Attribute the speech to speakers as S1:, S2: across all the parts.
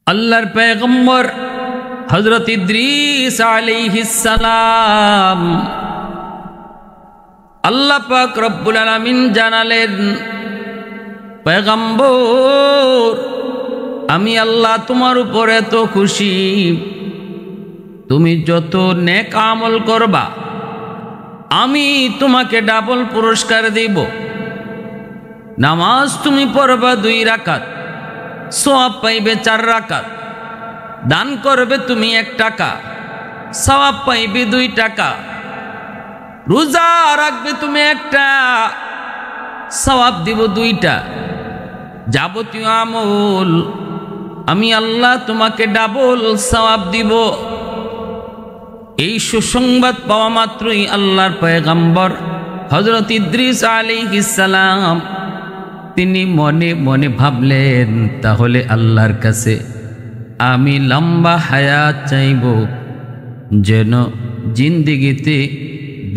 S1: আল্লাহর পয়গম্বর হযরত ইদ্রিস আলাইহিস সালাম আল্লাহ পাক রব্বুল আলামিন জানালেন, পয়গম্বর আমি আল্লাহ তোমার উপরে তো খুশি, তুমি যত নেক আমল করবা আমি তোমাকে ডাবল পুরস্কার দেব। নামাজ তুমি পড়বা 2 রাকাত, সওয়াব পাইবে 4 রাকাত। দান করবে তুমি 1 টাকা, সওয়াব পাইবে 2 টাকা। রোজা রাখবে তুমি 1টা, সওয়াব দিব 2টা। যাবতীয় আমল আমি আল্লাহ তোমাকে ডাবল সওয়াব দিব। এই সুসংবাদ পাওয়া মাত্রই আল্লাহর পয়গম্বর হযরত ইদ্রিস আলাইহিস সালাম তিনি মনে মনে ভাবলেন, তাহলে আল্লাহর কাছে আমি লম্বা হায়াত চাইব, যেন জিন্দেগিতে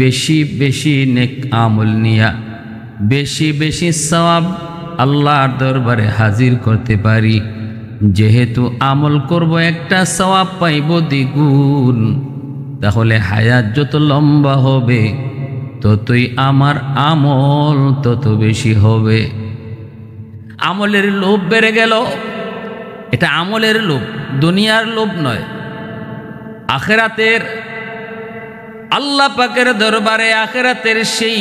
S1: বেশি বেশি নেক আমল নিয়া বেশি বেশি সওয়াব আল্লাহর দরবারে হাজির করতে পারি। যেহেতু আমল করব একটা, সওয়াব পাইব দ্বিগুণ, তাহলে হায়াত যত লম্বা হবে ততই আমার আমল তত বেশি হবে। আমলের লোভ বেড়ে গেল। এটা আমলের লোভ, দুনিয়ার লোভ নয়, আখিরাতের। আল্লাহ পাকের দরবারে আখিরাতের সেই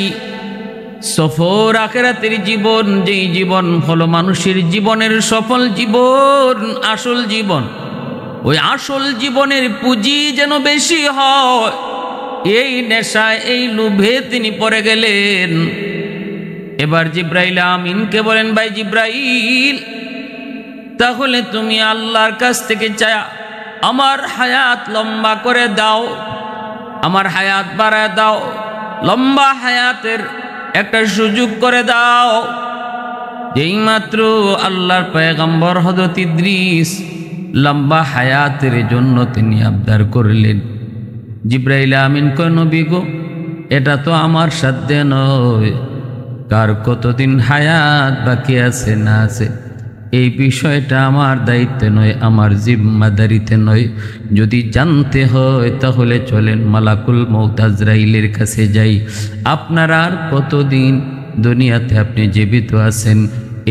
S1: সফর, আখিরাতের জীবন, যেই জীবন হলো মানুষের জীবনের সফল জীবন, আসল জীবন। ওই আসল জীবনের পুঁজি যেন বেশি হয়, এই নেশায় এই লোভে তিনি পড়ে গেলেন। এবার জিব্রাইল আমিনকে বলেন, ভাই জিব্রাইল, তাহলে তুমি আল্লাহর কাছ থেকে চায়া আমার হায়াত লম্বা করে দাও, আমার হায়াত বাড়ায় দাও, লম্বা হায়াতের একটা সুযোগ করে দাও। যেই মাত্র আল্লাহর পয়গম্বর হযরত ইদ্রিস লম্বা হায়াতের জন্য তিনি আবদার করলেন, জিব্রাইল আমিন কয়, নবী গো, এটা তো আমার সাধ্যে নয়, কার কতদিন হায়াত বাকি আছে না আছে এই বিষয়টা আমার দায়িত্বে নয়, আমার জিম্মাদারিতে নয়। যদি জানতে হয় তাহলে চলেন মালাকুল মউত আজরাইলের কাছে যাই। আপনার আর কতদিন দুনিয়াতে আপনি জীবিত আছেন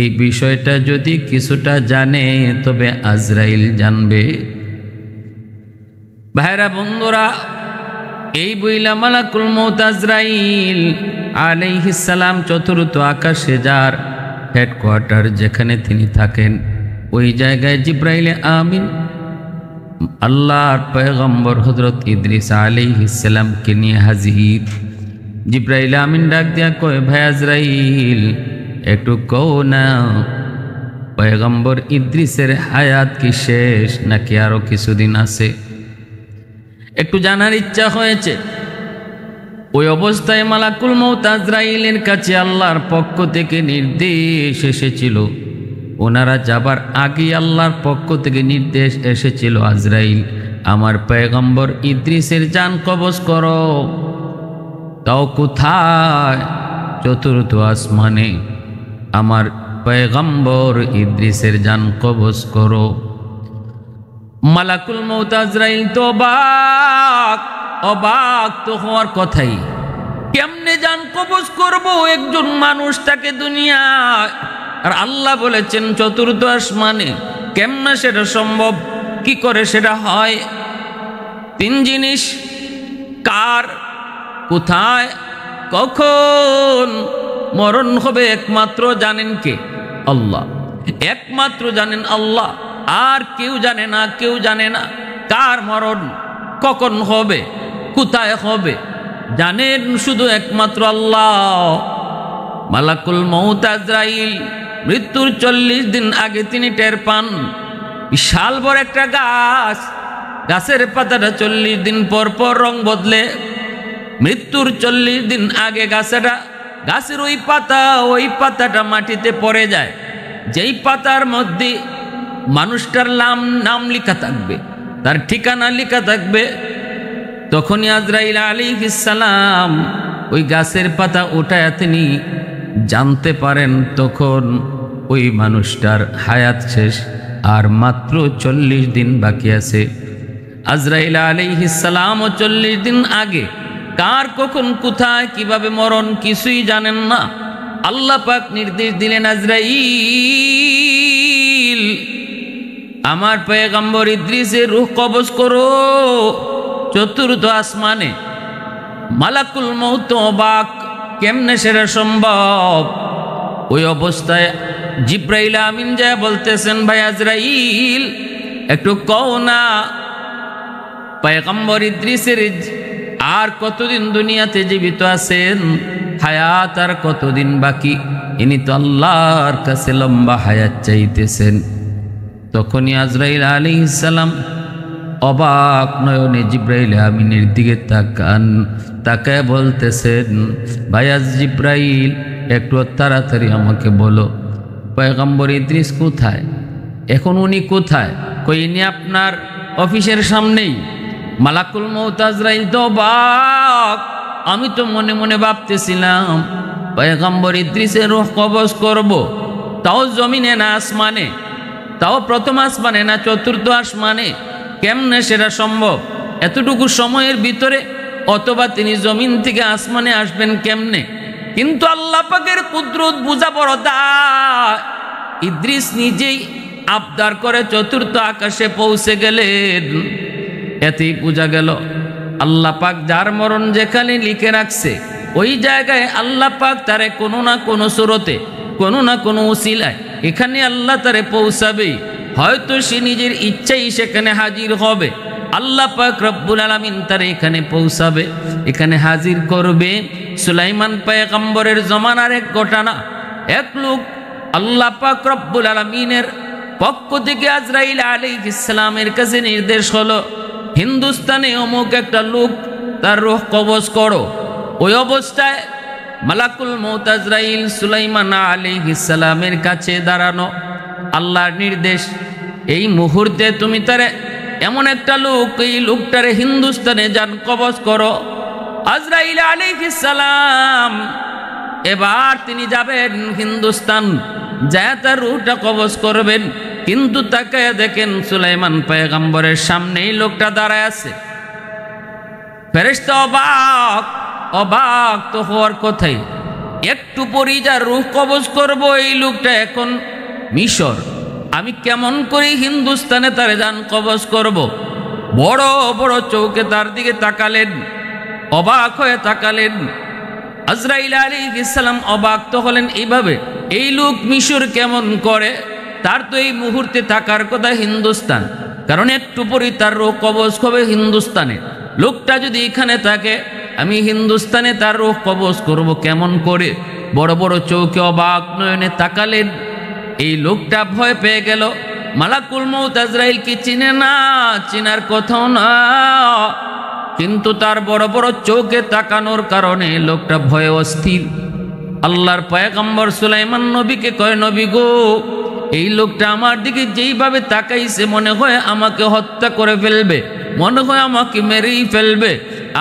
S1: এই বিষয়টা যদি কিছুটা জানে তবে আজরাইল জানবে। ভাইরা বন্ধুরা, এই বইলা মালাকুল মউত আজরাইল আলাইহিস সালাম চতুর্থ আকাশে, যার হেডকোয়ার্টার যেখানে তিনি থাকেন, ওই জায়গায় জিব্রাইল আমিন আল্লাহর পয়গম্বর হযরত ইদ্রিস আলাইহিস সালামকে নিয়ে হাজির। জিব্রাইল আমিন ডাক দিয়া কয়, ভাই আজরাইল, একটু কও না, পয়গম্বর ইদ্রিসের হায়াত কি শেষ নাকি আরো কিছুদিন আছে? একটু জানার ইচ্ছা হয়েছে। ওই অবস্থায় মালাকুল মউত আজরাইলের কাছে আল্লাহর পক্ষ থেকে নির্দেশ এসেছিল। ওনারা যাবার আগে আল্লাহর পক্ষ থেকে নির্দেশ এসেছিল, আজরাইল, আমার পয়গম্বর ইদ্রিসের জান কবজ করো। তাও কোথায়? চতুর্থ আসমানে আমার পয়গম্বর ইদ্রিসের জান কবজ করো। মালাকুল মউত আজরাইল তো অবাক তো হওয়ার কথাই, কেমনে জান কবজ করব একজন মানুষ, তাকে দুনিয়ায়, আর আল্লাহ বলেছেন চতুর্থ আসমানে, কেমনে সেটা সম্ভব, কি করে সেটা হয়? 3 জিনিস, কার, কোথায়, কখন মরণ হবে একমাত্র জানেন কে? আল্লাহ। একমাত্র জানেন আল্লাহ, আর কেউ জানে না, কেউ জানে না কার মরণ কখন হবে, কোথায় হবে, জানেন শুধু একমাত্র আল্লাহ। মালাকুল মউত আজরাইল মৃত্যুর 40 দিন আগে তিনি টের পান, বিশাল বড় একটা গাছ, গাছের পাতাটা 40 দিন পর পর রং বদলে। মৃত্যুর 40 দিন আগে গাছের ওই পাতাটা মাটিতে পড়ে যায়। যেই পাতার মধ্যে মানুষটার নাম লেখা থাকবে, তার ঠিকানা লেখা থাকবে, তখনই আজরাইল আলাইহিস সালাম ওই গাছের পাতা উঠায়া তিনি জানতে পারেন তখন ওই মানুষটার হায়াত শেষ, আর মাত্র 40 দিন বাকি আছে। আজরাইল আলাইহিস সালাম 40 দিন আগে কার কখন কোথায় কিভাবে মরণ কিছুই জানেন না। আল্লাহ পাক নির্দেশ দিলেন, আজরাইল আমার পয়গম্বর ইদ্রিসের রূহ কবজ করো। চতুর্থ আসমানে মালাকুল মউত অবাক, কেমনে সেটা সম্ভব? ওই অবস্থায় জিব্রাইল আমিন যায় বলতেছেন, ভাই আজরাইল একটু কও না পয়গম্বর ইদ্রিসের আর কতদিন দুনিয়াতে জীবিত আছেন, হায়াত আর কতদিন বাকি? ইনি তো আল্লাহর কাছে লম্বা হায়াত চাইতেছেন। তখনই আজরাইল আলাইহিস সালাম অবাক নয়নে জিব্রাইল আমিনের দিকে তাকায় বলতেছেন, ভাই আজ জিব্রাইল একটু তাড়াতাড়ি আমাকে বলো পয়গম্বর ইদ্রিস কোথায়, এখন উনি কোথায়? কই ইনি আপনার অফিসের সামনেই। মালাকুল মউত আজরাইল তো অবাক, আমি তো মনে মনে ভাবতেছিলাম পয়গম্বর ইদ্রিসের রূহ কবজ করব, তাও জমিনে না আসমানে, তাও প্রথম আসমানে না চতুর্থ আসমানে, কেমনে সেটা সম্ভব? এতটুকু সময়ের ভিতরে, অথবা তিনি জমিন থেকে আসমানে আসবেন কেমনে? কিন্তু আল্লাহ পাকের কুদরত বুঝা বড় দায়। ইদ্রিস নিজেই আবদার করে চতুর্থ আকাশে পৌঁছে গেলেন। এতেই বোঝা গেল আল্লাহ পাক যার মরণ যেখানে লিখে রাখছে ওই জায়গায় আল্লাহ পাক তারে কোনো না কোনো সুরতে, কোনো না কোনো উসিলায় এখানে আল্লাহ তারে পৌঁছাবেই। হয়তো সে নিজের ইচ্ছাই সেখানে হাজির হবে, আল্লাহ পাক রব্বুল আলামিন তারে এখানে পৌঁছাবে, এখানে হাজির করবে। সুলাইমান পয়গম্বরের জমানার এক ঘটনা। এক লোক আল্লাহ পাক রব্বুল আলামিনের পক্ষ থেকে আজরাইল আলাইহিস সালামের কাছে নির্দেশ হলো, হিন্দুস্তানে অমুক একটা লোক, তার রূহ কবজ করো। ওই অবস্থায় মালাকুল মউত আজরাইল সুলাইমান আলাইহিস সালামের কাছে দাঁড়ানো। আল্লাহর নির্দেশ, এই মুহূর্তে তুমি তারে এমন একটা লোক, এই লোকটারে হিন্দুস্তানে যান কবজ করো। আজরাইল আলাইহিস সালাম এবার তিনি যাবেন হিন্দুস্তান, যায় তার রূহটা কবজ করবেন। কিন্তু তাকায় দেখেন সুলাইমান পয়গম্বরের সামনেই লোকটা দাঁড়ায় আছে। ফেরেশতা অবাক, অবাক তো হওয়ার কথাই, একটু পরেই যার রূহ কবজ করব এই লোকটা এখন মিশর, আমি কেমন করে হিন্দুস্তানে তারে যান কবজ করব? বড় বড় চৌকে তার দিকে তাকালেন, অবাক হয়ে তাকালেন। আজরাইল আলাইহিস সালাম অবাক তো হলেন এইভাবে, এই লোক মিশর কেমন করে? তার তো এই মুহূর্তে থাকার কথা হিন্দুস্তান, কারণ একটু পরেই তার রূহ কবজ হবে হিন্দুস্তানে। লোকটা যদি এখানে থাকে, আমি হিন্দুস্তানে তার রূহ কবজ করব কেমন করে? বড় বড় চৌকে অবাক নয়নে তাকালেন। এই লোকটা ভয় পেয়ে গেল। মালাকুল মউত আজরাইলকে চিনে না, চিনার কথাও না, কিন্তু তার বড় বড় চৌকে তাকানোর কারণে লোকটা ভয়ে অস্থির। আল্লাহর পয়গম্বর সুলাইমান নবীকে কয়, নবী গো, এই লোকটা আমার দিকে যেইভাবে তাকাইছে মনে হয় আমাকে হত্যা করে ফেলবে, মনে হয় আমাকে মেরেই ফেলবে।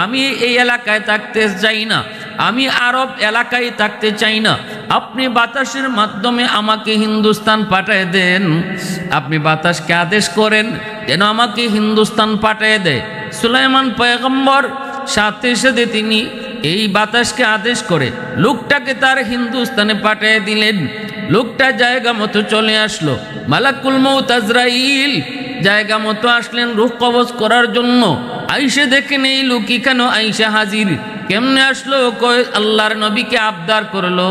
S1: আমি এই এলাকায় থাকতে চাই না, আমি আরব এলাকায় থাকতে চাই না। আপনি বাতাসের মাধ্যমে আমাকে হিন্দুস্তান পাঠিয়ে দেন, আপনি বাতাসকে আদেশ করেন যেন আমাকে হিন্দুস্তান পাঠিয়ে দেয়। সুলাইমান পয়গম্বর সাথে সাথে তিনি এই বাতাসকে আদেশ করে লোকটাকে তার হিন্দুস্তানে পাঠিয়ে দিলেন। লোকটা জায়গা মতো চলে আসলো। মালাকুল মউত আজরাইল জায়গা মতো আসলেন রূহ কবজ করার জন্য। আইসে দেখেন এই লোক কেন আইসা হাজির, কেমনে আসলো? কয় আল্লাহর নবীকে আবদার করলো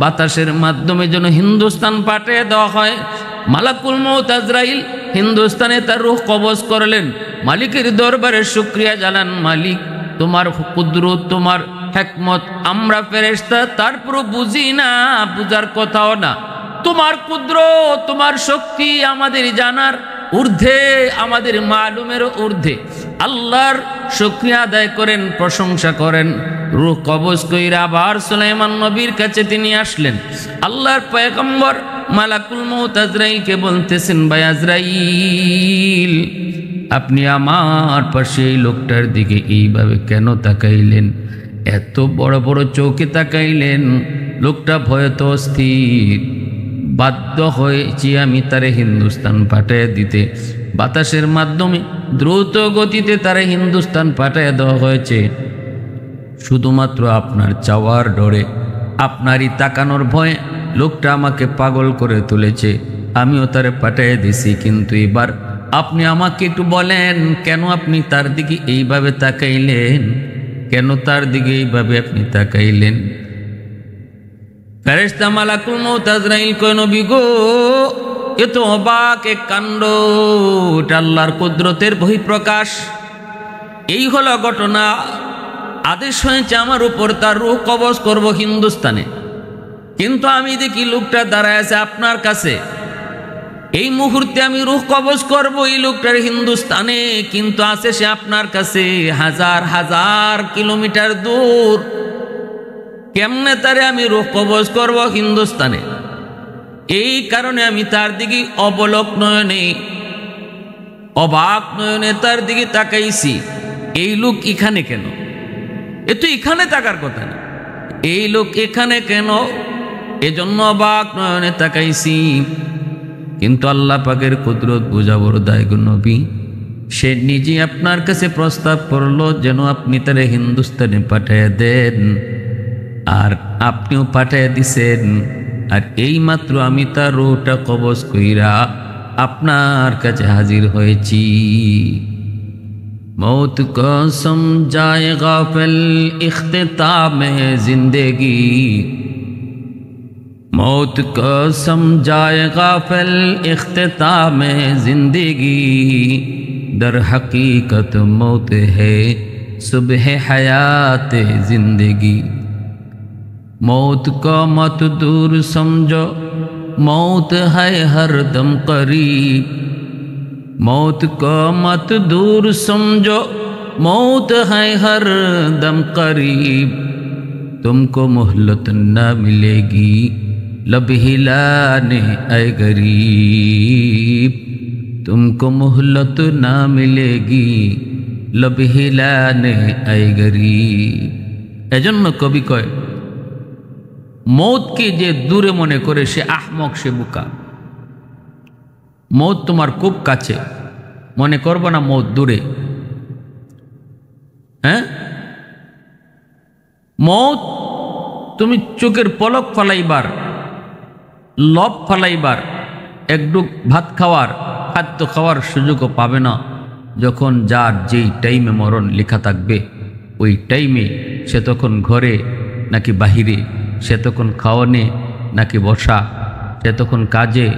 S1: বাতাসের মাধ্যমে যেন হিন্দুস্তান পাঠিয়ে দেওয়া হয়। মালাকুল মউত আজরাইল হিন্দুস্তানে তার রূহ কবজ করলেন। মালিকের দরবারে শুকরিয়া জানান, মালিক তোমার কুদরত, তোমার হিকমত আমরা ফেরেশতা তারপর বুঝি না, বুঝার কথাও না। তোমার কুদরত, তোমার শক্তি আমাদের জানার ঊর্ধ্বে, আমাদের মালুমের ঊর্ধ্বে। আল্লাহর শুকরিয়া আদায় করেন, প্রশংসা করেন। রূহ কবজ কইরা আবার সুলাইমান নবীর কাছে তিনি আসলেন। আল্লাহর পয়গম্বর মালাকুল মউত আজরাইলকে বলতেছেন, ভাই আজরাইল, আপনি আমার পাশে এই লোকটার দিকে এইভাবে কেন তাকাইলেন? এত বড় বড় চৌকে তাকাইলেন, লোকটা ভয়ে তো অস্থির। বাধ্য হয়েছি আমি তারে হিন্দুস্তান পাঠিয়ে দিতে। বাতাসের মাধ্যমে দ্রুত গতিতে তারে হিন্দুস্তান পাঠিয়ে দেওয়া হয়েছে শুধুমাত্র আপনার চাওয়ার ডরে, আপনারই তাকানোর ভয়ে। লোকটা আমাকে পাগল করে তুলেছে, আমিও তারে পাঠিয়ে দিছি। কিন্তু এবার আপনি আমাকে একটু বলেন, কেন আপনি তার দিকে এইভাবে তাকাইলেন? কেন তার দিকে এইভাবে আপনি তাকাইলেন? ফেরেশতা মালাকুল মউত আজরাইল কয়, নবী গো, এ তো অবাক এক কাণ্ড, এটা আল্লাহর কুদরতের বহিঃপ্রকাশ। এই হলো ঘটনা। আদেশ হয়েছে আমার উপর তার রূহ কবজ করব হিন্দুস্তানে, কিন্তু আমি দেখি লোকটা দাঁড়ায় আছে আপনার কাছে। এই মুহূর্তে আমি রূহ কবজ করব এই লোকটার হিন্দুস্তানে, কিন্তু আছে সে আপনার কাছে হাজার হাজার কিলোমিটার দূর। কেমনে তারে আমি রূহ কবজ করব হিন্দুস্তানে? এই কারণে আমি তার দিকে অবলোক নয়নে, অবাক নয়নে তার দিকে তাকাইছি। এই লোক এখানে কেন? এ তো এখানে তাকার কথা না, এই লোক এখানে কেন? এজন্য অবাক নয়নে তাকাইছি। কিন্তু আল্লাহ পাকের কুদরত বুঝাবার দায় গো নবী, সে নিজে আপনার কাছে প্রস্তাব করলো যেন আপনি তারে হিন্দুস্তানে পাঠিয়ে দেন, আর আপনিও পাঠিয়ে দিছেন। আর এই মাত্র আমি তার রূহটা কবজ কইরা আপনার কাছে হাজির হয়েছি। मौत को समझाए गाफिल इख्तिताम जिंदगी, मौत को समझाए गाफिल इख्तिताम जिंदगी, दर हकीकत मौत है सुबह हयात जिंदगी। मौत को मत दूर समझो, मौत है हर दम करीब, मौत को मत दूर समझो, मौत है हर दम करीब। तुमको मोहलत न मिलेगी लब हिलाने ऐ गरीब, तुमको मोहलत न मिलेगी लब हिलाने ऐ गरीब। एजন্য कवि कय, मौत के जे दूरे मने करे से आहमक से बुका। मौत तुम्हार खूब काছে, মনে করবো না মौत দূরে। হ্যাঁ, মौत তুমি চোখের পলক ফালাইবার, লব ফালাইবার, একটুক ভাত খাওয়ার, খাদ্য খাওয়ার সুযোগও পাবে না। যখন যার যেই টাইমে মরণ লেখা থাকবে ওই টাইমে সে তখন ঘরে নাকি বাহিরে, সে তখন খাওয়ানে নাকি বসা, সে তখন কাজে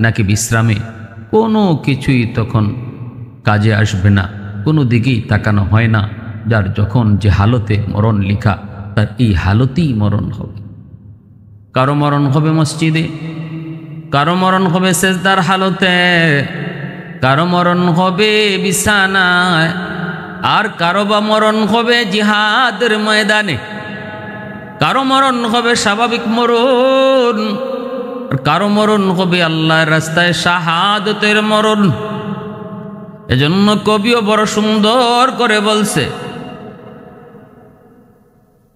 S1: নাকি বিশ্রামে, কোনো কিছুই তখন কাজে আসবে না, কোনো দিকেই তাকানো হয় না। যার যখন যে হালতে মরণ লেখা তার এই হালতেই মরণ হবে। কারো মরণ হবে মসজিদে, কারো মরণ হবে সেজদার হালতে, কারো মরণ হবে বিছানায়, আর কারো বা মরণ হবে জিহাদের ময়দানে, কারো মরণ হবে স্বাভাবিক মরণ, কারো মরণ হবে আল্লাহর রাস্তায় শাহাদতের মরণ। এজন্য কবিও বড় সুন্দর করে বলছে,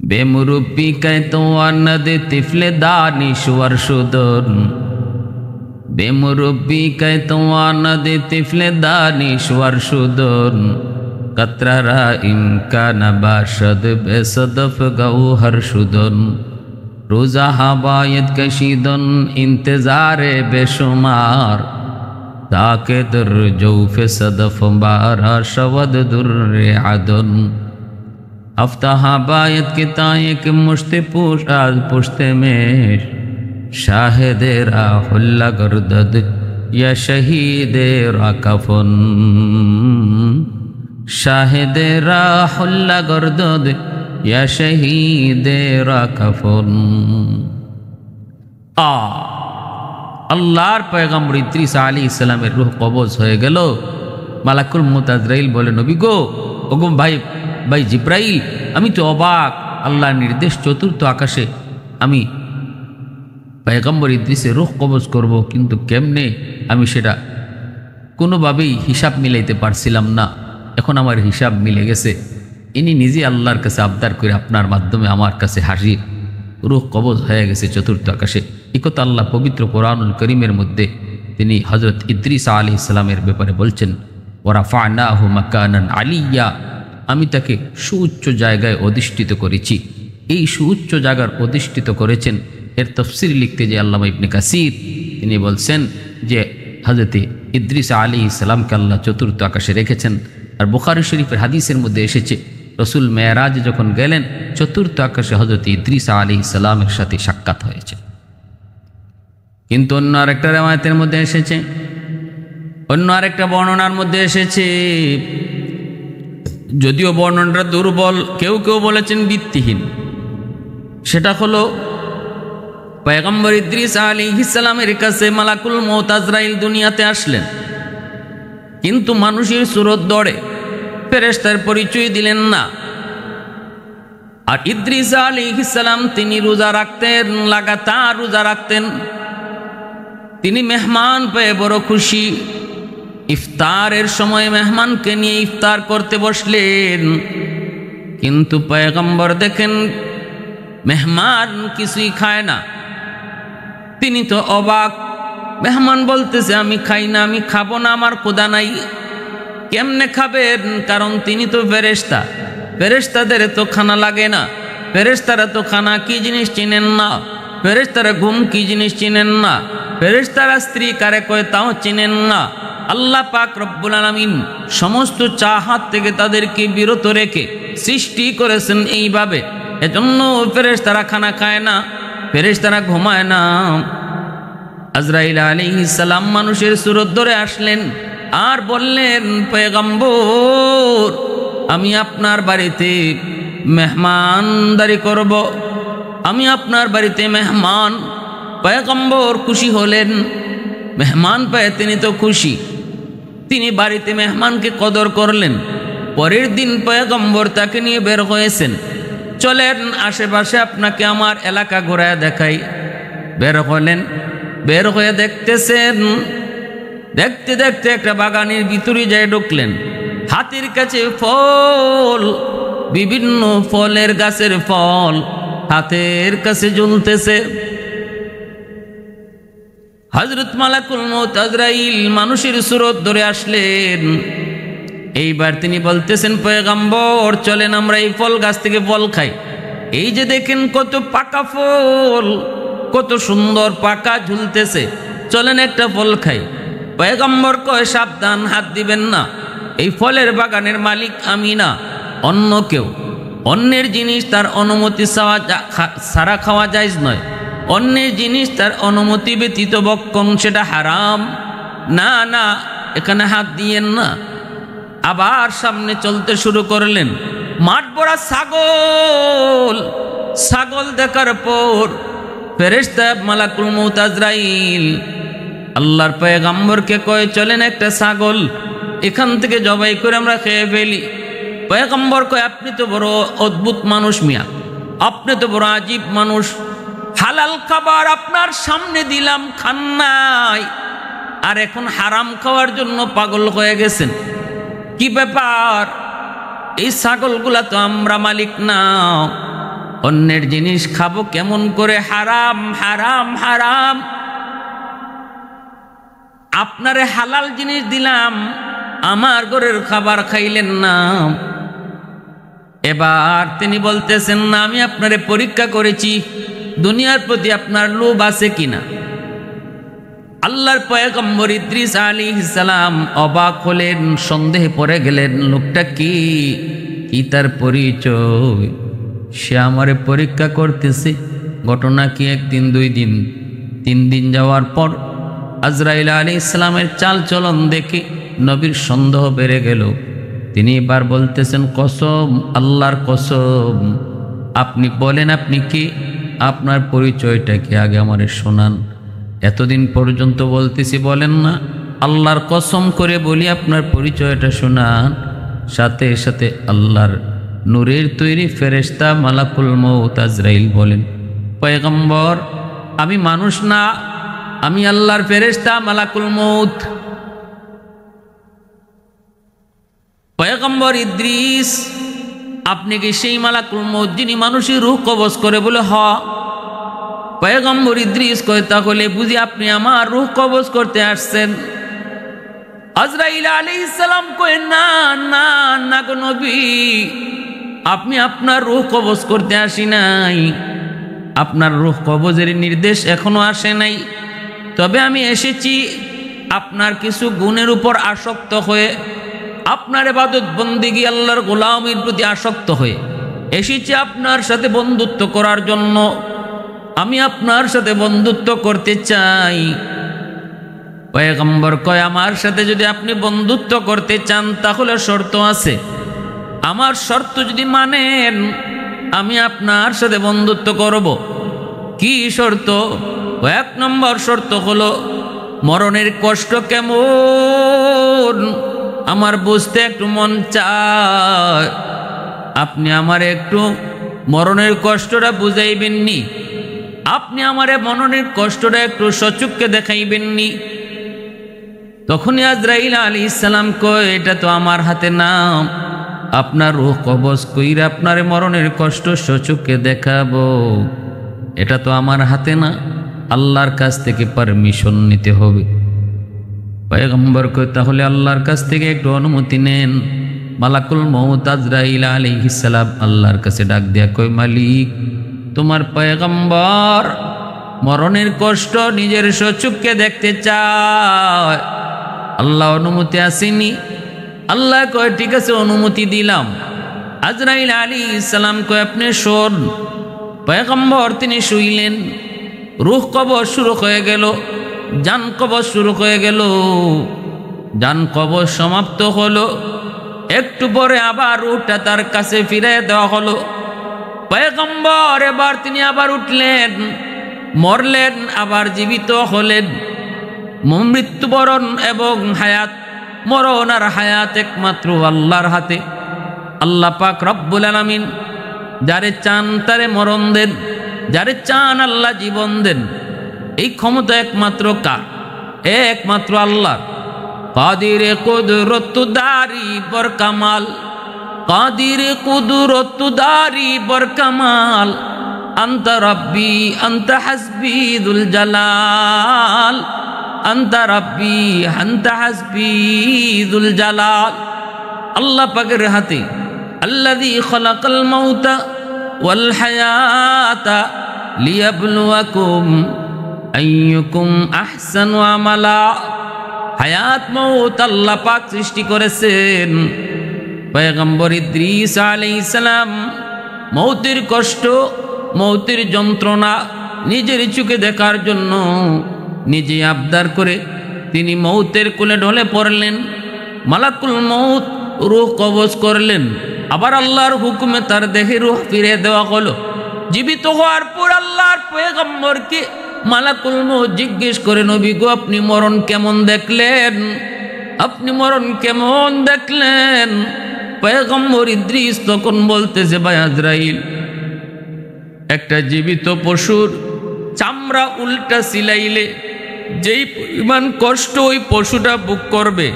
S1: বেমুরব্বি কায়তোয়ান দে তিফলে দানিশওয়ার সুদন, বেমুরব্বি কায়তোয়ান দে তিফলে দানিশওয়ার সুদন, কতরা ইমকান বাশদ বেসদফ গৌহর সুদন, रोजा हबायत कशीदन इंतजारे बेशुमार, ताके दर जौफे सदफ बारा शवद दुर्रे आदन। अफ्ता हबायत के ताए के मुश्ते पुशाद पुश्ते में, शाहिदे राहुल्ला गर्दद या शहीदे राकफन, शाहिदे राहुल्ला गर्दद या शहीदेरा कफन। আল্লাহর পয়গম্বর ইদ্রিস আলাইহিস সালামের রূহ কবজ হয়ে গেল। মালাকুল মউত আজরাইল বলে, নবী গো, ওগো ভাই জিব্রাইল, আমি তো অবাক। আল্লাহর নির্দেশ চতুর্থ আকাশে আমি পয়গম্বর ইদ্রিসের রূহ কবজ করব, কিন্তু কেমনে আমি সেটা কোনোভাবেই হিসাব মিলাইতে পারছিলাম না। এখন আমার হিসাব মিলে গেছে। ইনি নিজে আল্লাহর কাছে আবদার করে আপনার মাধ্যমে আমার কাছে হাজির। রূহ কবজ হয়ে গেছে চতুর্থ আকাশে। একথা আল্লাহ পবিত্র কোরআনুল করিমের মধ্যে তিনি হযরত ইদ্রিস আলাইহিস সালামের ব্যাপারে বলছেন, ওয়ারাফা'নাহু মাকানান আলিয়্যা, আমি তাকে সুউচ্চ জায়গায় অধিষ্ঠিত করেছি। এই সুউচ্চ জায়গার অধিষ্ঠিত করেছেন, এর তাফসীর লিখতে যে আল্লামা ইবনে কাসির তিনি বলছেন যে হযরত ইদ্রিস আলাইহিস সালামকে আল্লাহ চতুর্থ আকাশে রেখেছেন। আর বুখারী শরীফের হাদিসের মধ্যে এসেছে রসুল মেরাজে যখন গেলেন চতুর্থ আকাশে হযরত ইদ্রিস আলাইহিস সালামের সাথে সাক্ষাৎ হয়েছে। কিন্তু অন্য আরেকটা রিওয়ায়াতের মধ্যে এসেছে, অন্য আরেকটা বর্ণনার মধ্যে এসেছে, যদিও বর্ণনাটা দুর্বল, কেউ কেউ বলেছেন ভিত্তিহীন, সেটা হলো পয়গম্বর ইদ্রিস আলাইহিস সালামের কাছে মালাকুল মউত আজরাইল দুনিয়াতে আসলেন, কিন্তু মানুষের সুরত ধরে ফেরেশতার পরিচয় দিলেন না। আর ইদ্রিস আলাইহিস সালাম তিনি রোজা রাখতেন, লাগাতার রোজা রাখতেন। তিনি মেহমান পেয়ে বড় খুশি। ইফতারের সময় মেহমানকে নিয়ে ইফতার করতে বসলেন, কিন্তু পয়গম্বর দেখেন মেহমান কিছুই খায় না। তিনি তো অবাক, মেহমান বলতেছে আমি খাই না, আমি খাবো না, আমার ক্ষুধা নাই। কেমনে খাবেন? কারণ তিনি তো ফেরেশতা, ফেরেশতাদের তো খানা লাগে না, ফেরেশতারা তো খানা কি জিনিস চিনেন না, ফেরেশতারা ঘুম কি জিনিস চিনেন না, ফেরেশতারা স্ত্রী কারে কয় তাও চিনেন না। আল্লাহ পাক রব্বুল আলামিন সমস্ত চাহাত থেকে তাদেরকে বিরত রেখে সৃষ্টি করেছেন এইভাবে। এজন্য ফেরেশতারা খানা খায় না, ফেরেশতারা ঘুমায় না। আজরাইল আলাইহিস সালাম মানুষের সুরত ধরে আসলেন আর বললেন, পয়গম্বর আমি আপনার বাড়িতে মেহমানদারি করব, আমি আপনার বাড়িতে মেহমান। পয়গম্বর খুশি হলেন, মেহমান পেয়ে তিনি তো খুশি, তিনি বাড়িতে মেহমানকে কদর করলেন। পরের দিন পয়গম্বর তাকে নিয়ে বের হয়েছেন, চলেন আশেপাশে আপনাকে আমার এলাকা ঘোরায় দেখাই। বের হলেন, বের হয়ে দেখতেছেন, দেখতে দেখতে একটা বাগানের ভিতরে যায় ঢুকলেন। হাতের কাছে ফল, বিভিন্ন ফলের গাছের ফল হাতের কাছে ঝুলতেছে। হযরত মালাকুল মউত আজরাইল মানুষের সুরত ধরে আসলেন। এইবার তিনি বলতেছেন, পয়গম্বর চলেন আমরা এই ফল গাছ থেকে ফল খাই। এই যে দেখেন কত পাকা ফল, কত সুন্দর পাকা ঝুলতেছে, চলেন একটা ফল খাই। পয়গম্বর কয়, সাবধান, হাত দিবেন না, এই ফলের বাগানের মালিক আমি না, অন্য কেউ। অন্যের জিনিস তার অনুমতি ছাড়া খাওয়া জায়েজ নয়, অন্যের জিনিস তার অনুমতি ব্যতীত ভক্ষণ সেটা হারাম। না না, এখানে হাত দিয়েন না। আবার সামনে চলতে শুরু করলেন, মাঠ ভরা ছাগল। ছাগল দেখার পর ফেরেশতা মালাকুল মউত আজরাইল আল্লাহর পয়গম্বরকে কয়, চলেন একটা ছাগল এখান থেকে জবাই করে আমরা খেয়ে ফেলি। পয়গম্বর কয়, আপনি তো বড় অদ্ভুত মানুষ মিয়া, আপনি তো বড় আজীব মানুষ, হালাল খাবার আপনার সামনে দিলাম খান নাই, আর এখন হারাম খাওয়ার জন্য পাগল হয়ে গেছেন। কি ব্যাপার? এই ছাগলগুলা তো আমরা মালিক না, অন্যের জিনিস খাবো কেমন করে? হারাম হারাম হারাম। আপনারে হালাল জিনিস দিলাম, আমার ঘরের খাবার খাইলেন না। এবার তিনি বলতেছেন, না আমি আপনারে পরীক্ষা করেছি, দুনিয়ার প্রতি আপনার লোভ আছে কিনা। আল্লাহর পয়গম্বর ইদ্রিস আলাইহিস সালাম অবাক হলেন, সন্দেহে পড়ে গেলেন, লোকটা কি তার পরিচয়? সে আমারে পরীক্ষা করতেছে। ঘটনা কি একদিন, 2 দিন, 3 দিন যাওয়ার পর আজরাইল আলাইহিস সালামের চাল চলন দেখে নবীর সন্দেহ বেড়ে গেল। তিনি এবার বলতেছেন, কসম, আল্লাহর কসম, আপনি বলেন আপনি কি, আপনার পরিচয়টা কি আগে আমারে শোনান। এতদিন পর্যন্ত বলতেছি বলেন না, আল্লাহর কসম করে বলি আপনার পরিচয়টা শোনান। সাথে সাথে আল্লাহর নূরের তৈরি ফেরেশতা মালাকুল মউত আজরাইল বলেন, পয়গম্বর আমি মানুষ না, আমি আল্লাহর ফেরেশতা মালাকুল মউত। পয়গম্বর ইদ্রিস, আপনি কি সেই মালাকুল মউত যিনি মানুষের রূহ কবজ করে? বলে হ। পয়গম্বর ইদ্রিস কয় তাহলে বুঝি আপনি আমার রূহ কবজ করতে আসছেন? আজরাইল আলাইহিস সালাম কয় না না না গো নবী, আপনি আপনার রূহ কবজ করতে আসি নাই, আপনার রূহ কবজের নির্দেশ এখনো আসে নাই। তবে আমি এসেছি আপনার কিছু গুণের উপর আসক্ত হয়ে, আপনার ইবাদত বন্দেগী আল্লাহর গোলামির প্রতি আসক্ত হয়ে এসেছি আপনার সাথে বন্ধুত্ব করার জন্য। আমি আপনার সাথে বন্ধুত্ব করতে চাই। পয়গম্বর কয় আমার সাথে যদি আপনি বন্ধুত্ব করতে চান তাহলে শর্ত আছে। আমার শর্ত যদি মানেন আমি আপনার সাথে বন্ধুত্ব করব। কি শর্ত? এক নম্বর শর্ত হলো মরণের কষ্ট কেমন আমার বুঝতে একটু মন চায়। আপনি আমার একটু মরণের কষ্টটা বুঝাইবেননি, আপনি আমারে মরণের কষ্টটা একটু সচক্ষে দেখাইবেননি। তখনই আজরাইল আলাইহিস সালাম কয় এটা তো আমার হাতে না, আপনার রূহ কবজ কইরা আপনার মরণের কষ্ট সচক্ষে দেখাবো, এটা তো আমার হাতে না, আল্লাহর কাছ থেকে পারমিশন নিতে হবে। পয়গম্বর কয় তাহলে আল্লাহর কাছ থেকে একটু অনুমতি নেন। মালাকুল মউত আজরাইল আলাইহিস সালাম আল্লাহর কাছে ডাক দিয়া কয় মালিক, তোমার পয়গম্বর মরণের কষ্ট নিজের সচক্ষে দেখতে চায়, আল্লাহ অনুমতি আসেনি। আল্লাহ কয় ঠিক আছে অনুমতি দিলাম। আজরাইল আলাইহিস সালাম কয় আপনি শোন। পয়গম্বর তিনি শুইলেন, রূহ কবজ শুরু হয়ে গেল, জান কবজ শুরু হয়ে গেল। জান কবজ সমাপ্ত হলো, একটু পরে আবার রূহটা তার কাছে ফিরে দেওয়া হলো। পয়গম্বর এবার তিনি আবার উঠলেন, মরলেন, আবার জীবিত হলেন। মৃত্যুবরণ এবং হায়াত, মরণ আর হায়াত একমাত্র আল্লাহর হাতে। আল্লাহ পাক রব্বুল আলামিন যারে চান তারে মরণ দেন, যারে চান আল্লাহ জীবন দেন। এই ক্ষমতা একমাত্র কার? একমাত্র আল্লাহ। কাদির কুদরত দারি বর কামাল, কাদির কুদরত দারি বর কামাল, আনতা রব্বি আনতা হাসবি যুল জালাল, আনতা রব্বি আনতা হাসবি যুল জালাল। আল্লাহ পাকের হাতে। আল্লাযী খালাকাল মাউতা ওয়াল হায়াতা লিয়াবলুয়াকুম আইয়ুকুম আহসানু আমালা। হায়াত মউত আল্লাহ পাক সৃষ্টি করেছেন। পয়গম্বর ইদ্রিস আলাইহিস সালাম মউতের কষ্ট, মউতের যন্ত্রণা নিজের চোখে দেখার জন্য নিজে আবদার করে তিনি মউতের কোলে ঢলে পড়লেন। মালাকুল মউত রূহ কবজ করলেন, আবার আল্লাহর হুকুমে তার দেহে রূহ ফিরে দেওয়া হলো। জীবিত হওয়ার পর আল্লাহর পয়গম্বরকে মালাকুল মউত জিজ্ঞেস করে নবী গো আপনি মরণ কেমন দেখলেন? আপনি মরণ কেমন দেখলেন? পয়গম্বর ইদ্রিস তখন বলতেছে ভাই আজরাইল, একটা জীবিত পশুর চামড়া উল্টা সিলাইলে যেই পরিমাণ কষ্ট ওই পশুটা ভোগ করবে,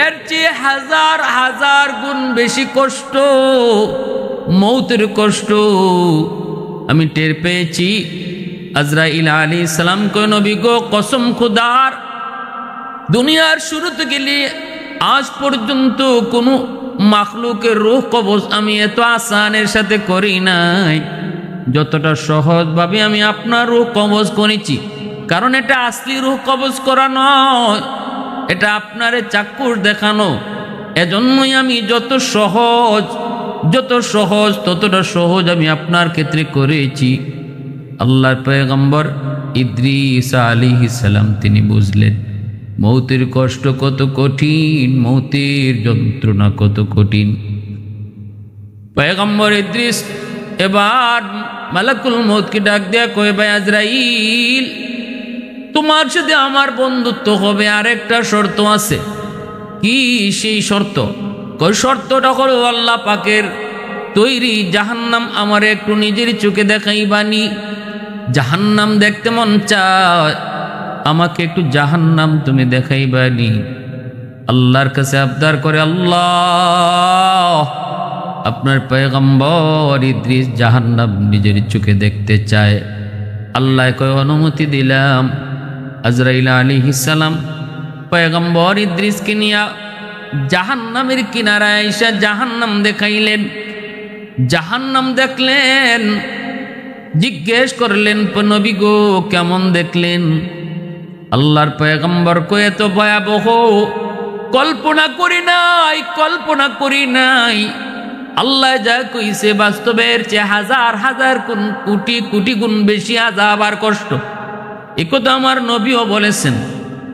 S1: এর চেয়ে হাজার হাজার গুণ বেশি কষ্ট, মৌতের কষ্ট আমি টের পেয়েছি। আজরাইল আলাইহিস সালাম কয় নবী গো কসম খুদার, দুনিয়ার শুরু থেকে আজ পর্যন্ত কোনো মাখলুকের রূহ কবজ আমি এত আসানের সাথে করি নাই যতটা সহজভাবে আমি আপনার রূহ কবজ করেছি। কারণ এটা আসলি রূহ কবজ করা নয়, এটা আপনারে চাক্ষুষ দেখানো। এজন্যই আমি যত সহজ ততটা সহজ আমি আপনার ক্ষেত্রে করেছি। আল্লাহর পয়গম্বর ইদ্রিস আলাইহিস সালাম তিনি বুঝলেন মৌতের কষ্ট কত কঠিন, মৌতের যন্ত্রণা কত কঠিন। পয়গম্বর ইদ্রিস এবার মালাকুল মউতকে ডাক দেয়া কয় ভাই আজরাইল, তোমার সাথে আমার বন্ধুত্ব হবে, আরেকটা শর্ত আছে। কি সেই শর্ত? কই শর্তটা হলো আল্লাহ পাকের তৈরি জাহান্নাম আমার একটু নিজের চোখে দেখাইবানি। জাহান্নাম দেখতে মন চায়, আমাকে একটু জাহান্নাম তুমি দেখাইবানি। আল্লাহর কাছে আবদার করে, আল্লাহ আপনার পয়গম্বর ইদ্রিস জাহান্নাম নিজের চোখে দেখতে চায়। আল্লাহ কয় অনুমতি দিলাম। আজরাইল আলাইহিস সালাম পয়গম্বর ইদ্রিসকে নিয়া জাহান্নামের কিনারায় এসে জাহান্নাম দেখাইলেন। জাহান্নাম দেখলেন, জিজ্ঞেস করলেন নবী গো কেমন দেখলেন? আল্লাহর পয়গম্বর কয় এত ভয়াবহ কল্পনা করি নাই। আল্লাহ যা কইছে বাস্তবের চেয়ে হাজার হাজার কোটি কোটি গুণ বেশি আযাব আর কষ্ট। একথা আমার নবীও বলেছেন।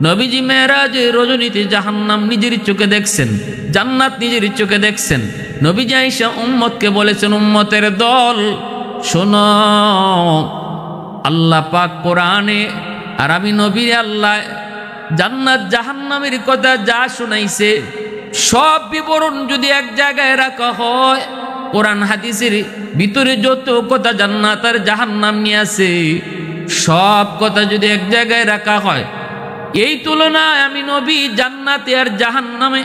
S1: নবীজি মেরাজে রজনীতে জাহান্নাম নিজের চোখে দেখছেন, জান্নাত নিজের চোখে দেখছেন। নবীজি আয়েশা উম্মতকে বলেছেন, উম্মতের দল শোনো, আল্লাহ পাক কোরআনে আর আমি নবীর আল্লাহ জান্নাত জাহান্নামের কথা যা শুনাইছে সব বিবরণ যদি এক জায়গায় রাখা হয়, কোরআন হাদিসের ভিতরে যত কথা জান্নাত আর জাহান্নাম নিয়ে আছে সব কথা যদি এক জায়গায় রাখা হয়, এই তুলনায় আমি নবী জান্নাতে আর জাহান্নামে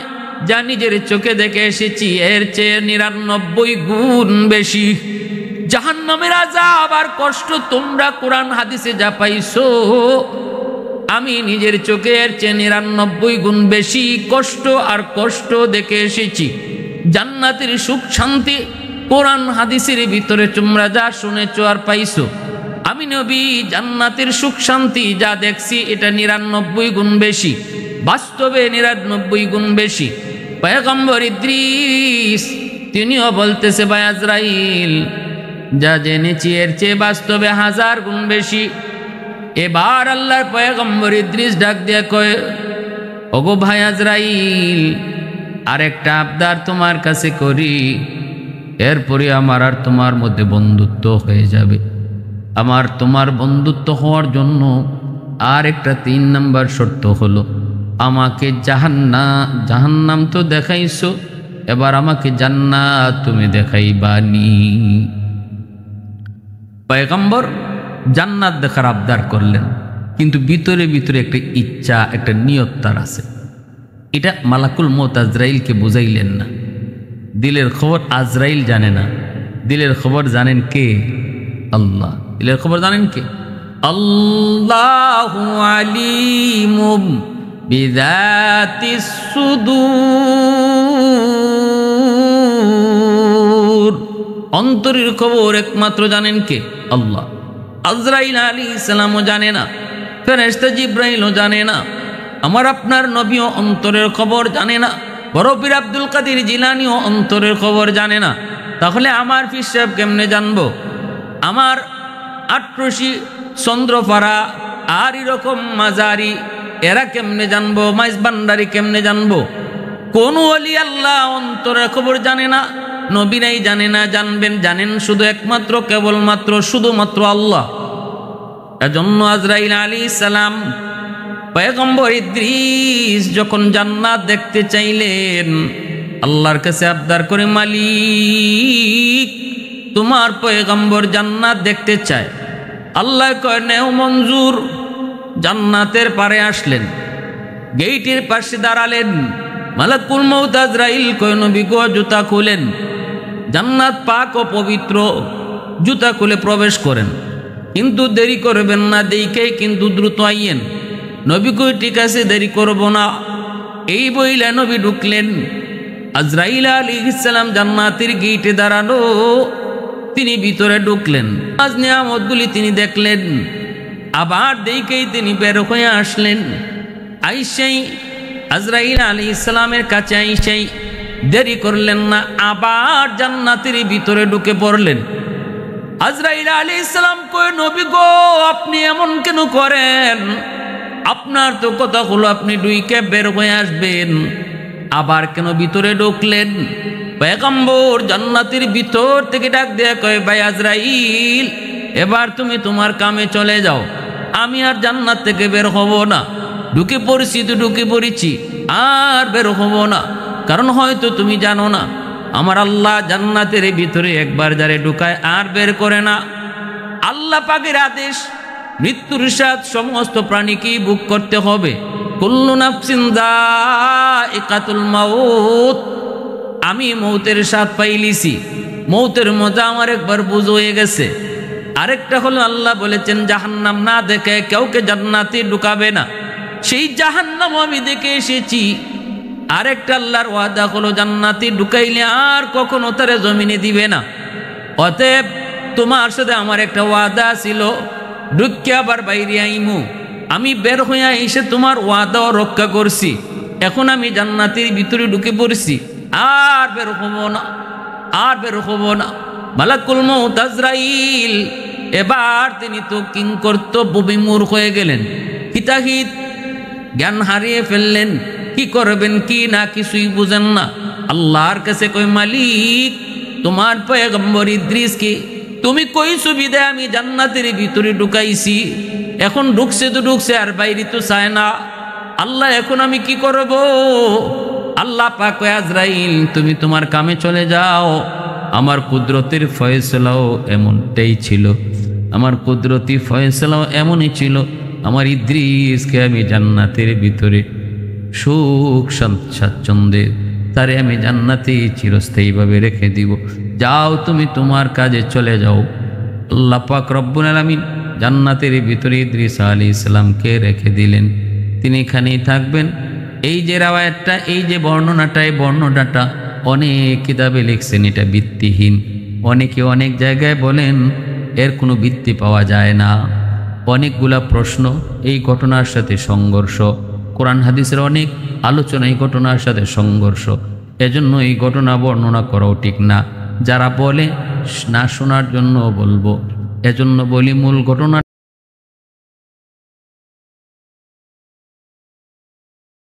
S1: যা নিজের চোখে দেখে এসেছি এর চেয়ে ৯৯ গুণ বেশি জাহান্নামের আযাব আর কষ্ট তোমরা কোরআন হাদিসে যা পাইছো আমি নিজের চোখে এর চেয়ে ৯৯ গুণ বেশি কষ্ট দেখে এসেছি। জান্নাতের সুখ শান্তি কোরআন হাদিসের ভিতরে তোমরা যা শুনেছো আর পাইছো, আমি নবী জান্নাতের সুখ শান্তি যা দেখছি এটা ৯৯ গুণ বেশি, বাস্তবে ৯৯ গুণ বেশি। পয়গম্বর ইদ্রিস তিনিও বলতেছে ভাই আজরাইল যা জেনেছি এর চেয়ে বাস্তবে ১০০০ গুণ বেশি। এবার আল্লাহর পয়গম্বর ইদ্রিস ডাক দিয়ে কয়, ওগো ভাই আজরাইল আরেকটা আবদার তোমার কাছে করি, এরপরে আমার আর তোমার মধ্যে বন্ধুত্ব হয়ে যাবে। আমার তোমার বন্ধুত্ব হওয়ার জন্য আর একটা ৩ নম্বর শর্ত হলো আমাকে জাহান্নাম তো দেখাইছো, এবার আমাকে জান্নাত তুমি দেখাইবানি। পয়গম্বর জান্নাত দেখার আবদার করলেন, কিন্তু ভিতরে ভিতরে একটা ইচ্ছা একটা নিয়ত তার আছে। এটা মালাকুল মউত আজরাইলকে বুঝাইলেন না। দিলের খবর আজরাইল জানে না, দিলের খবর জানেন কে? আল্লাহ। দিলের খবর জানেন কে? আল্লাহু আলিমুম বিযাতিস সুদূর। অন্তরের খবর একমাত্র জানেন কে? আল্লাহ। আজরাইল আলাইহিস সালামও জানে না, ফেরেশতা জিবরাইলও জানে না, আমার আপনার নবীও অন্তরের খবর জানে না, বড় পীর আব্দুল কাদের জিলানীও অন্তরের খবর জানে না। তাহলে আমার পীর সাহেব কেমনে জানবো? আমার আট্রসি চন্দ্রপাড়া আর এরকম মাজারি এরা কেমনে জানবো? মাইজ ভান্ডারি কেমনে জানবো? কোন ওলি আল্লাহ অন্তরের খবর জানে না, নবীরাই জানে না। জানেন শুধু একমাত্র কেবলমাত্র শুধুমাত্র আল্লাহ। এজন্য আজরাইল আলাইহিস সালাম পয়গম্বর ইদ্রিস যখন জান্নাত দেখতে চাইলেন আল্লাহর কাছে আবদার করে, মালিক তোমার পয়গম্বর জান্নাত দেখতে চায়। আল্লাহ কয় নেও মঞ্জুর। জান্নাতের পারে আসলেন, গেইটের পাশে দাঁড়ালেন। মালাকুল মউত আজরাইল কয় নবী গো জুতা খুলেন। জান্নাত পাক ও পবিত্র, জুতা খুলে প্রবেশ করেন, কিন্তু দেরি করবেন না, দেখেই কিন্তু দ্রুত আইয়েন। নবী কই ঠিক আছে দেরি করব না। এই বইলা নবী ঢুকলেন। আজরাইল আলাইহিস সালাম জান্নাতের গেইটে দাঁড়ানো, তিনি ভিতরে ঢুকলেন। আজ নিয়ামতগুলি তিনি দেখলেন, আবার দেখেই তিনি বের হয়ে আসলেন। আইসাই আজরাইল আলাইহিস সালামের কাছে আইসাই দেরি করলেন না, আবার জান্নাতের ভিতরে ঢুকে পড়লেন। আজরাইল আলাইহিস সালাম কয় নবী গো আপনি এমন কেন করেন? আপনার তো কথা হলো আপনি ঢুকে বের হয়ে আসবেন, আবার কেন ভিতরে ঢুকলেন? পয়গম্বর জান্নাতের ভিতর থেকে ডাক দেয়া কয় ভাই আজরাইল এবার তুমি তোমার কামে চলে যাও, আমি আর জান্নাত থেকে বের হব না। ঢুকে পড়েছি তো ঢুকে পড়েছি, আর বের হব না। কারণ হয়তো তুমি জানো না আমার আল্লাহ জান্নাতের ভিতরে একবার যারে ঢুকায় আর বের করে না। আল্লাহ পাকের আদেশ, মৃত্যুর স্বাদ সমস্ত প্রাণীকেই ভোগ করতে হবে। কুল্লু নাফসিন যায়িকাতুল মাউত। আমি মৌতের স্বাদ পাইলিছি, মৌতের মজা আমার একবার বুঝ হয়ে গেছে। আরেকটা হলো আল্লাহ বলেছেন জাহান্নাম না দেখে কাউকে জান্নাতে ঢুকাবে না, সেই জাহান্নাম আমি দেখে এসেছি। আরেকটা আল্লাহর ওয়াদা হলো জান্নাতে ঢুকাইলে আর কখনো তারে জমিনে দিবে না। অতএব তোমার সাথে আমার একটা ওয়াদা ছিল, ঢুকে আবার বাইরে আইমু, আমি বের হইয়া এসে তোমার ওয়াদাও রক্ষা করছি। এখন আমি জান্নাতের ভিতরে ঢুকে পড়ছি, আর বের হবো না, আর বের হবো না। মালাকুল মউত আজরাইল এবার তিনি তো কিংকর্তব্য বিমূঢ় হয়ে গেলেন, হিতাহিত জ্ঞান হারিয়ে ফেললেন। কি করবেন কি না কিছুই বুঝেন না। আল্লাহর কাছে কই, মালিক তোমার পয়গম্বর ইদ্রিসকে তুমি কই সুবিধা আমি জান্নাতের ভিতরে ঢুকাইছি, এখন ঢুকছে তো ঢুকছে, আর বাইরে তো চায় না। আল্লাহ এখন আমি কি করব? আল্লাহ পাক কয়, আজরাইল তুমি তোমার কামে চলে যাও। আমার কুদরতের ফয়সালাও এমনটাই ছিল, আমার কুদরতি ফয়সালাও এমনই ছিল। আমার ইদ্রিসকে আমি জান্নাতের ভিতরে সুখ স্বাচ্ছন্দ্যে তারে আমি জান্নাতে চিরস্থায়ীভাবে রেখে দিব। যাও তুমি তোমার কাজে চলে যাও। আল্লাহ পাক রব্বুল আলামিন জান্নাতের ভিতরে ইদ্রিস আলাইহিস সালামকে রেখে দিলেন, তিনি এখানেই থাকবেন। এই যে রাওয়ায়াতটা, এই যে বর্ণনাটা, এই বর্ণনাটা অনেক কিতাবে লিখছেন, এটা ভিত্তিহীন। অনেকে অনেক জায়গায় বলেন এর কোনো ভিত্তি পাওয়া যায় না। অনেকগুলা প্রশ্ন এই ঘটনার সাথে সংঘর্ষ, কোরআন হাদিসের অনেক আলোচনা এই ঘটনার সাথে সংঘর্ষ। এজন্য এই ঘটনা বর্ণনা করাও ঠিক না। যারা বলে না শোনার জন্য বলবো, এজন্য বলি মূল ঘটনা